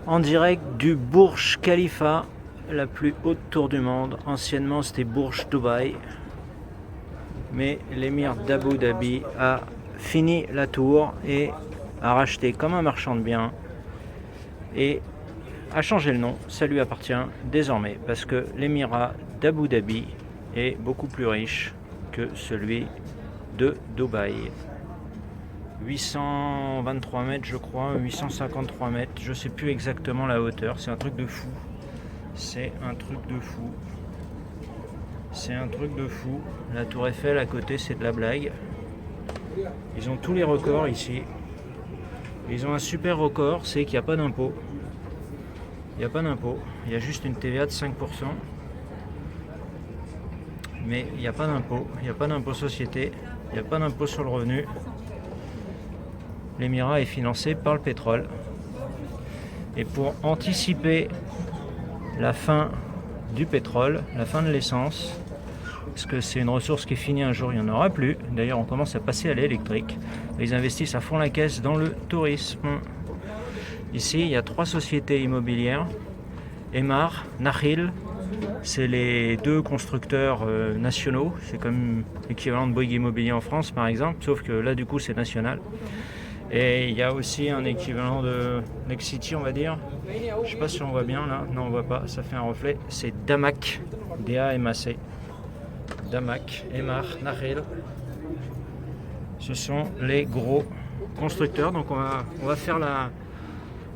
En direct du Burj Khalifa, la plus haute tour du monde. Anciennement c'était Burj Dubaï, mais l'émir d'Abu Dhabi a fini la tour et a racheté comme un marchand de biens et a changé le nom. Ça lui appartient désormais parce que l'émirat d'Abu Dhabi est beaucoup plus riche que celui de Dubaï. 823 mètres je crois, 853 mètres, je sais plus exactement la hauteur, c'est un truc de fou. C'est un truc de fou. C'est un truc de fou. La tour Eiffel à côté, c'est de la blague. Ils ont tous les records ici. Ils ont un super record, c'est qu'il n'y a pas d'impôt. Il n'y a pas d'impôt, il y a juste une TVA de 5%. Mais il n'y a pas d'impôt, il n'y a pas d'impôt société, il n'y a pas d'impôt sur le revenu. L'émirat est financé par le pétrole. Et pour anticiper la fin du pétrole, la fin de l'essence, parce que c'est une ressource qui est finie un jour, il n'y en aura plus. D'ailleurs, on commence à passer à l'électrique. Ils investissent à fond la caisse dans le tourisme. Ici, il y a 3 sociétés immobilières. Emaar, Nakheel, c'est les 2 constructeurs nationaux. C'est comme l'équivalent de Bouygues Immobilier en France, par exemple, sauf que là, du coup, c'est national. Et il y a aussi un équivalent de Nexity, on va dire. Je sais pas si on voit bien là. Non, on voit pas, ça fait un reflet. C'est Damac, D-A-M-A-C. Damac, Emaar, Nakheel. Ce sont les gros constructeurs. Donc on va faire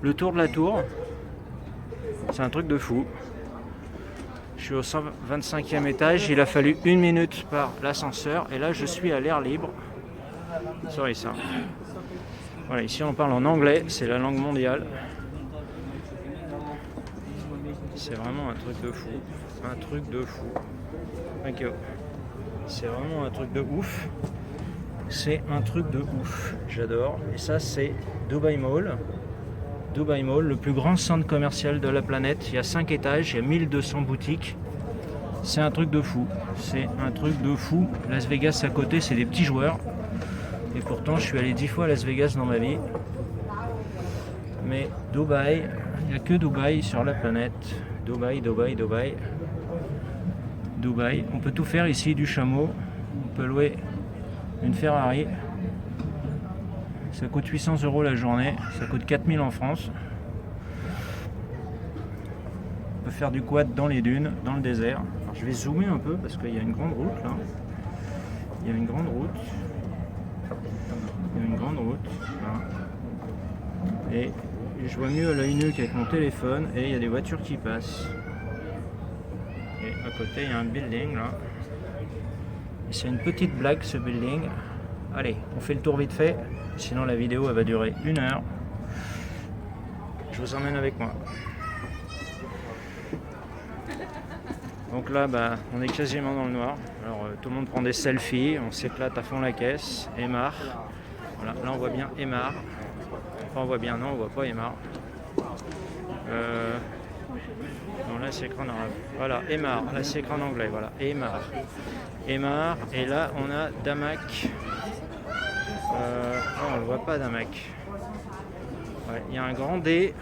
le tour de la tour. C'est un truc de fou. Je suis au 125e étage. Il a fallu 1 minute par l'ascenseur. Et là, je suis à l'air libre. Sorry ça. Voilà, ici on parle en anglais, c'est la langue mondiale. C'est vraiment un truc de fou. Un truc de fou. Ok. C'est vraiment un truc de ouf. C'est un truc de ouf. J'adore. Et ça, c'est Dubai Mall. Dubai Mall, le plus grand centre commercial de la planète. Il y a 5 étages, il y a 1200 boutiques. C'est un truc de fou. C'est un truc de fou. Las Vegas à côté, c'est des petits joueurs. Et pourtant, je suis allé 10 fois à Las Vegas dans ma vie. Mais Dubaï, il n'y a que Dubaï sur la planète. Dubaï, Dubaï, Dubaï. Dubaï. On peut tout faire ici, du chameau. On peut louer une Ferrari. Ça coûte 800 € la journée. Ça coûte 4000 en France. On peut faire du quad dans les dunes, dans le désert. Alors, je vais zoomer un peu parce qu'il y a une grande route là. Il y a une grande route. Il y a une grande route là. Et je vois mieux à l'œil nu qu'avec mon téléphone et il y a des voitures qui passent. Et à côté il y a un building là. Et c'est une petite blague ce building. Allez, on fait le tour vite fait, sinon la vidéo elle va durer 1 heure. Je vous emmène avec moi. Donc là on est quasiment dans le noir. Alors tout le monde prend des selfies, on s'éclate à fond la caisse. Emaar. Voilà, là on voit bien Emaar. Enfin on voit bien, non on voit pas Emaar. Non là c'est écran arabe. Voilà, Emaar, là c'est écran anglais, voilà, Emaar. Emaar, et là on a Damac. Non on ne voit pas Damac. Ouais, il y a un grand D.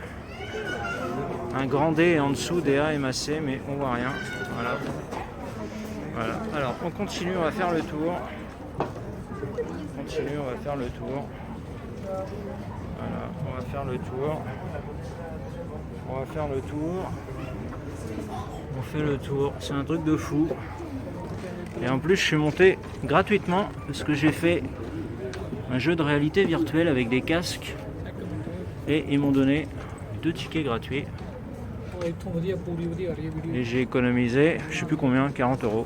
Un grand D et en dessous D-A-M-A-C, mais on voit rien. Voilà. Voilà. Alors on continue, on va faire le tour. On continue, on va faire le tour. Voilà, on va faire le tour. On va faire le tour. On fait le tour. C'est un truc de fou. Et en plus, je suis monté gratuitement parce que j'ai fait un jeu de réalité virtuelle avec des casques. Et ils m'ont donné 2 tickets gratuits. Et j'ai économisé, je sais plus combien, 40 €.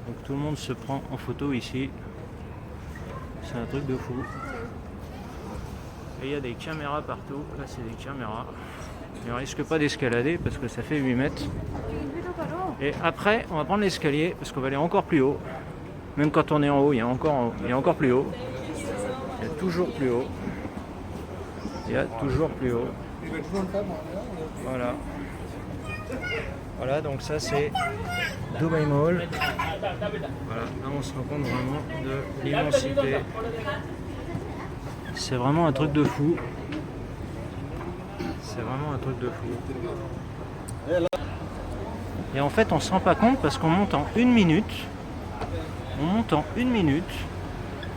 Donc tout le monde se prend en photo ici. C'est un truc de fou. Et il y a des caméras partout. Là c'est des caméras. Et on risque pas d'escalader parce que ça fait 8 mètres. Et après on va prendre l'escalier parce qu'on va aller encore plus haut. Même quand on est en haut, il y a encore plus haut. Il y a toujours plus haut. Il y a toujours plus haut. Voilà. Voilà, donc ça c'est Dubai Mall. Voilà, là on se rend compte vraiment de l'immensité. C'est vraiment un truc de fou. C'est vraiment un truc de fou. Et en fait on se rend pas compte parce qu'on monte en 1 minute. On monte en 1 minute.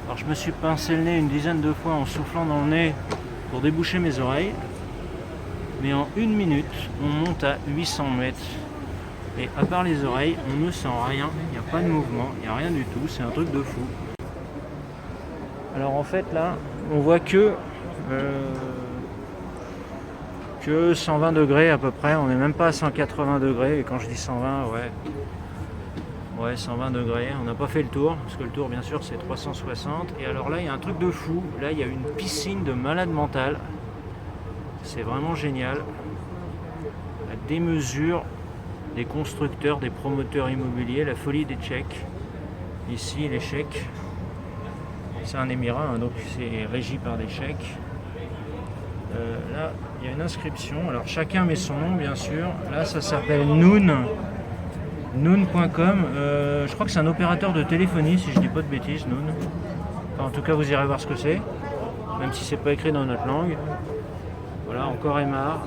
Alors je me suis pincé le nez une dizaine de fois en soufflant dans le nez pour déboucher mes oreilles. Mais en 1 minute, on monte à 800 mètres. Et à part les oreilles, on ne sent rien, il n'y a pas de mouvement, il n'y a rien du tout, c'est un truc de fou. Alors en fait là, on voit que 120 degrés à peu près, on n'est même pas à 180 degrés, et quand je dis 120, ouais 120 degrés, on n'a pas fait le tour, parce que le tour bien sûr c'est 360, et alors là il y a un truc de fou, là il y a une piscine de malade mental, c'est vraiment génial, la démesure des constructeurs, des promoteurs immobiliers, la folie des Tchèques. Ici, les Tchèques, c'est un émirat, hein, donc c'est régi par des Tchèques. Là, il y a une inscription. Alors, chacun met son nom, bien sûr. Là, ça s'appelle Noon. Noon.com. Je crois que c'est un opérateur de téléphonie, si je dis pas de bêtises, Noon. Enfin, en tout cas, vous irez voir ce que c'est, même si c'est pas écrit dans notre langue. Voilà, encore Aymar.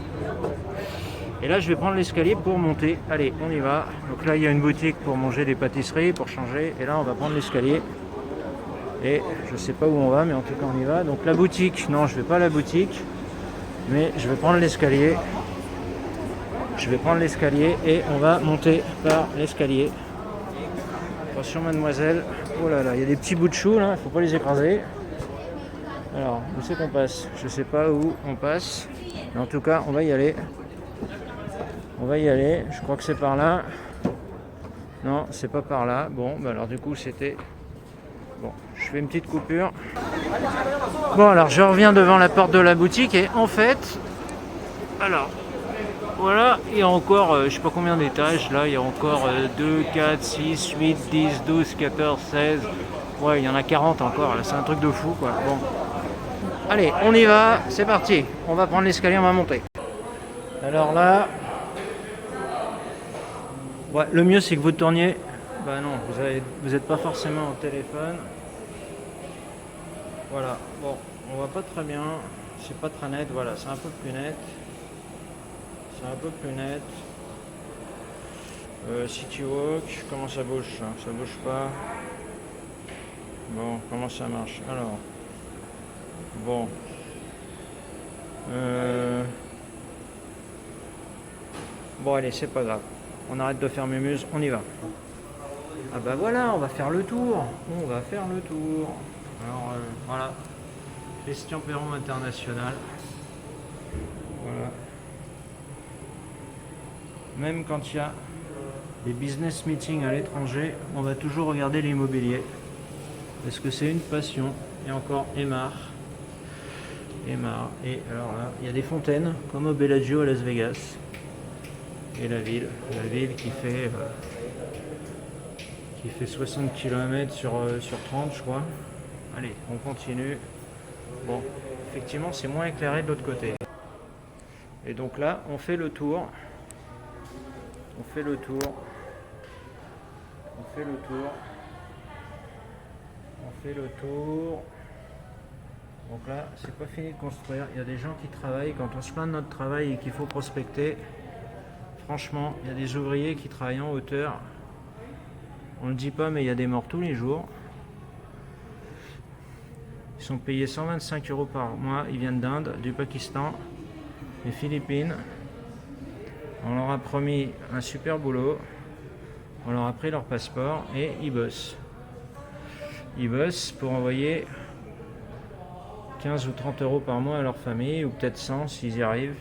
Et là je vais prendre l'escalier pour monter. Allez, on y va. Donc là il y a une boutique pour manger des pâtisseries, pour changer. Et là on va prendre l'escalier. Et je sais pas où on va, mais en tout cas on y va. Donc la boutique, non je vais pas à la boutique. Mais je vais prendre l'escalier. Je vais prendre l'escalier et on va monter par l'escalier. Attention mademoiselle. Oh là là, il y a des petits bouts de chou là, il faut pas les écraser. Alors, où c'est qu'on passe? Je sais pas où on passe. Mais en tout cas, on va y aller. On va y aller, je crois que c'est par là. Non, c'est pas par là. Bon, bah alors du coup c'était... Bon, je fais une petite coupure. Bon, alors je reviens devant la porte de la boutique et en fait... Alors, voilà, il y a encore, je sais pas combien d'étages, là, il y a encore 2, 4, 6, 8, 10, 12, 14, 16... Ouais, il y en a 40 encore, là, c'est un truc de fou, quoi. Bon. Allez, on y va, c'est parti. On va prendre l'escalier, on va monter. Alors là... Ouais, le mieux c'est que vous tourniez. Bah non, vous n'êtes pas forcément au téléphone. Voilà, bon, on voit pas très bien. C'est pas très net, voilà, c'est un peu plus net. C'est un peu plus net. City Walk, comment ça bouge ça? Ça bouge pas. Bon, comment ça marche? Alors. Bon. Bon allez, c'est pas grave. On arrête de faire mémuse, on y va. Ah bah voilà, on va faire le tour. On va faire le tour. Alors voilà. Christian Perron International. Voilà. Même quand il y a des business meetings à l'étranger, on va toujours regarder l'immobilier. Parce que c'est une passion. Et encore Aymar. Aymar. Et alors là, il y a des fontaines, comme au Bellagio à Las Vegas. Et la ville qui fait 60 km sur 30 je crois. Allez, on continue. Bon, effectivement c'est moins éclairé de l'autre côté. Et donc là, on fait le tour. On fait le tour. On fait le tour. On fait le tour. Donc là, c'est pas fini de construire. Il y a des gens qui travaillent. Quand on se plaint de notre travail et qu'il faut prospecter, franchement, il y a des ouvriers qui travaillent en hauteur. On ne le dit pas, mais il y a des morts tous les jours. Ils sont payés 125 € par mois. Ils viennent d'Inde, du Pakistan, des Philippines. On leur a promis un super boulot. On leur a pris leur passeport et ils bossent. Ils bossent pour envoyer 15 ou 30 € par mois à leur famille, ou peut-être 100 s'ils y arrivent.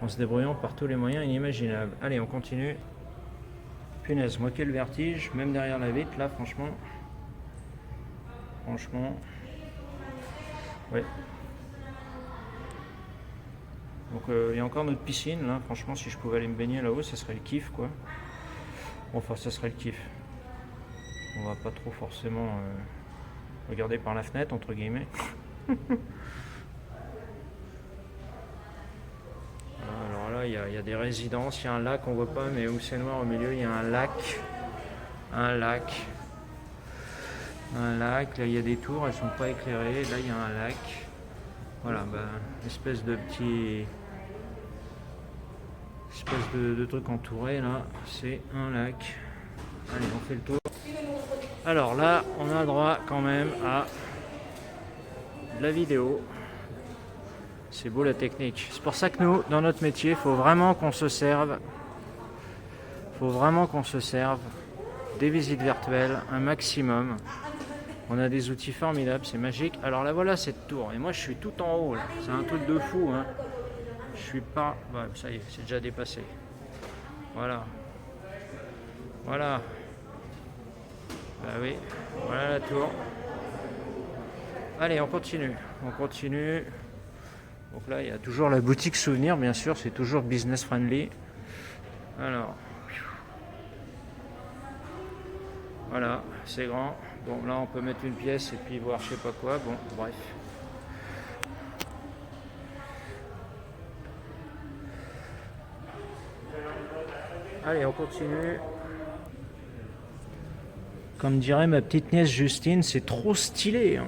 En se débrouillant par tous les moyens inimaginables. Allez, on continue. Punaise, moi quel vertige, même derrière la vitre, là, franchement. Ouais. Donc, il y a encore notre piscine, là. Franchement, si je pouvais aller me baigner là-haut, ça serait le kiff, quoi. Bon, enfin, ça serait le kiff. On va pas trop forcément regarder par la fenêtre, entre guillemets. Alors là, il y a des résidences, il y a un lac, on voit pas, mais où c'est noir au milieu, il y a un lac. Un lac. Là il y a des tours, elles sont pas éclairées, là il y a un lac. Voilà, espèce de petit... espèce de truc entouré là, c'est un lac. Allez, on fait le tour. Alors là, on a droit quand même à de la vidéo. C'est beau la technique. C'est pour ça que nous, dans notre métier, il faut vraiment qu'on se serve. Des visites virtuelles, un maximum. On a des outils formidables, c'est magique. Alors là, voilà cette tour. Et moi, je suis tout en haut là. C'est un truc de fou, hein. Je suis pas... Ouais, ça y est, c'est déjà dépassé. Voilà. Voilà. Bah oui, voilà la tour. Allez, on continue. Donc là, il y a toujours la boutique souvenir, bien sûr, c'est toujours business friendly. Alors, voilà, c'est grand. Bon, là, on peut mettre une pièce et puis voir je sais pas quoi. Bon, bref. Allez, on continue. Comme dirait ma petite nièce Justine, c'est trop stylé, hein.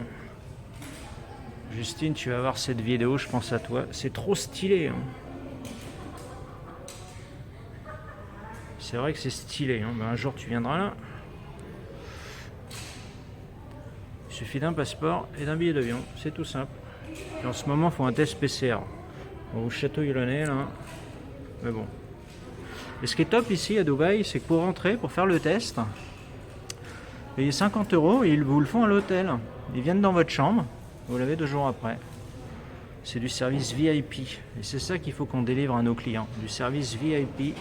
Justine, tu vas voir cette vidéo, je pense à toi. C'est trop stylé, hein. C'est vrai que c'est stylé, hein. Un jour, tu viendras là. Il suffit d'un passeport et d'un billet d'avion. C'est tout simple. Et en ce moment, il faut un test PCR. On vous chatouille le nez, là. Mais bon. Et ce qui est top ici à Dubaï, c'est que pour rentrer, pour faire le test, payez 50 € et ils vous le font à l'hôtel. Ils viennent dans votre chambre. Vous l'avez 2 jours après. C'est du service VIP. Et c'est ça qu'il faut qu'on délivre à nos clients. Du service VIP.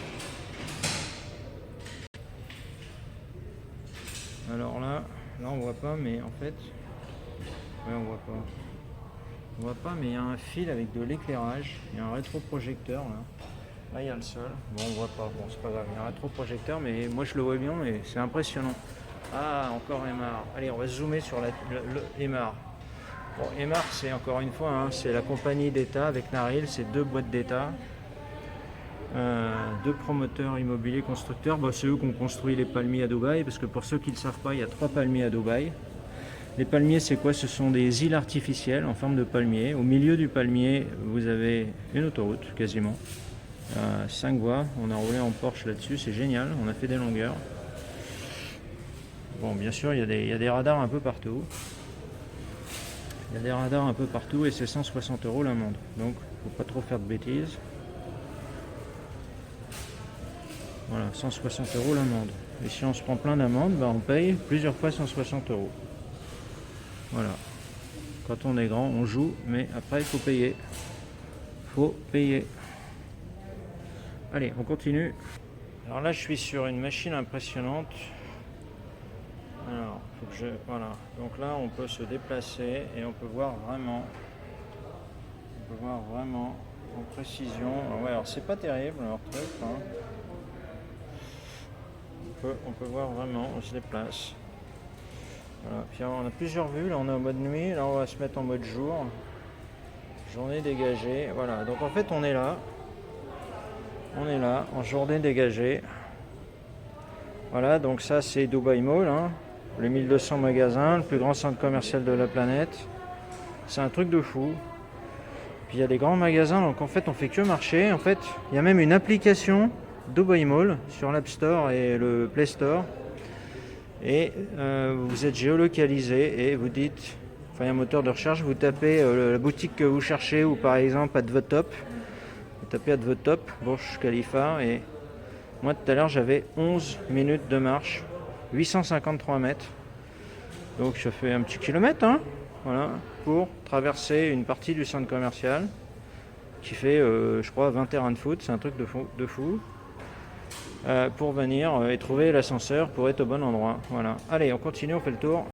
Alors là on voit pas, mais en fait... Ouais, on voit pas. On voit pas, mais il y a un fil avec de l'éclairage. Il y a un rétroprojecteur là. Là, il y a le sol. Bon, on voit pas. Bon, c'est pas grave. Il y a un rétroprojecteur, mais moi je le vois bien et c'est impressionnant. Ah, encore Emmar. Allez, on va zoomer sur le Emmar. Bon, Emmar, c'est encore une fois, hein, c'est la compagnie d'État avec Naril, c'est 2 boîtes d'État, 2 promoteurs immobiliers constructeurs. Bah, c'est eux qui ont construit les palmiers à Dubaï, parce que pour ceux qui ne le savent pas, il y a 3 palmiers à Dubaï. Les palmiers, c'est quoi? Ce sont des îles artificielles en forme de palmiers. Au milieu du palmier, vous avez une autoroute, quasiment. 5 voies, on a roulé en Porsche là-dessus, c'est génial, on a fait des longueurs. Bon, bien sûr, il y a des radars un peu partout. Et c'est 160 € l'amende. Donc, faut pas trop faire de bêtises. Voilà, 160 € l'amende. Et si on se prend plein d'amendes, on paye plusieurs fois 160 €. Voilà. Quand on est grand, on joue, mais après, il faut payer. Allez, on continue. Alors là, je suis sur une machine impressionnante. Alors, voilà. Donc là, on peut se déplacer et on peut voir vraiment. En précision. Alors, ouais, alors c'est pas terrible leur truc, hein. On peut voir vraiment, on se déplace. Voilà. Puis on a plusieurs vues. Là, on est en mode nuit. Là, on va se mettre en mode jour. Journée dégagée. Voilà. Donc en fait, on est là en journée dégagée. Voilà. Donc ça, c'est Dubai Mall, hein. Les 1200 magasins, le plus grand centre commercial de la planète. C'est un truc de fou. Puis il y a des grands magasins, donc en fait on fait que marcher. En fait, il y a même une application Dubai Mall sur l'App Store et le Play Store. Et vous êtes géolocalisé et vous dites, enfin il y a un moteur de recherche, vous tapez la boutique que vous cherchez, ou par exemple Advotop. Vous tapez Advotop, Burj Khalifa, et moi tout à l'heure j'avais 11 minutes de marche. 853 mètres, donc ça fait un petit kilomètre, hein, voilà, pour traverser une partie du centre commercial qui fait je crois 20 terrains de foot, c'est un truc de fou, pour venir et trouver l'ascenseur pour être au bon endroit. Voilà, allez, on continue, on fait le tour.